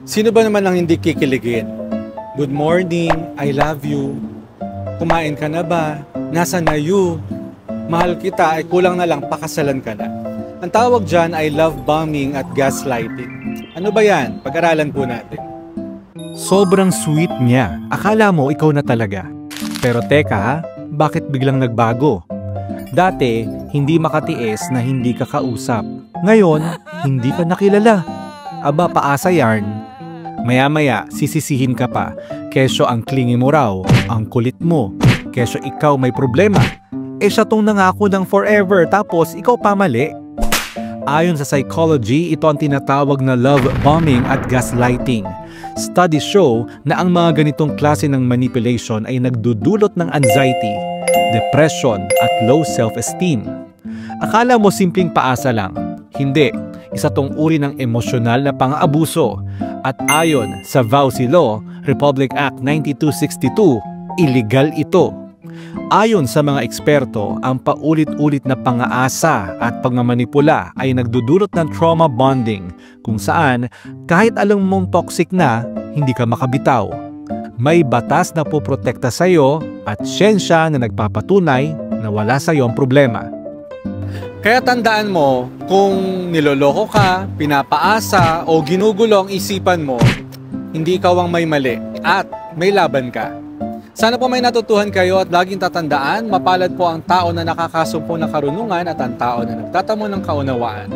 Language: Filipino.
Sino ba naman ang hindi kikiligin? Good morning, I love you. Kumain ka na ba? Nasa na you? Mahal kita, ay kulang na lang, pakasalan ka na. Ang tawag dyan ay love bombing at gaslighting. Ano ba yan? Pag-aralan po natin. Sobrang sweet niya. Akala mo ikaw na talaga. Pero teka ha, bakit biglang nagbago? Dati, hindi makatiis na hindi ka kausap. Ngayon, hindi ka nakilala. Aba, paasa yarn. Maya-maya, sisisihin ka pa. Kesyo ang klingi mo raw, ang kulit mo. Kesyo ikaw may problema. Siya tong nangako ng forever, tapos ikaw pa mali. Ayon sa psychology, ito ang tinatawag na love bombing at gaslighting. Studies show na ang mga ganitong klase ng manipulation ay nagdudulot ng anxiety, depression at low self-esteem. Akala mo simpleng paasa lang. Hindi, isa tong uri ng emosyonal na pang-abuso. At ayon sa VAUSI Law, Republic Act 9262, illegal ito. Ayon sa mga eksperto, ang paulit-ulit na pang-aasa at pagmamanipula ay nagdudulot ng trauma bonding, kung saan kahit alam mong toxic na, hindi ka makabitaw. May batas na poprotekta sa iyo at siyensya na nagpapatunay na wala sa iyo ang problema. Kaya tandaan mo, kung niloloko ka, pinapaasa o ginugulo ang isipan mo, hindi ikaw ang may mali at may laban ka. Sana po may natutuhan kayo at laging tatandaan, mapalad po ang tao na nakakasumpo ng karunungan at ang tao na nagtatamo ng kaunawaan.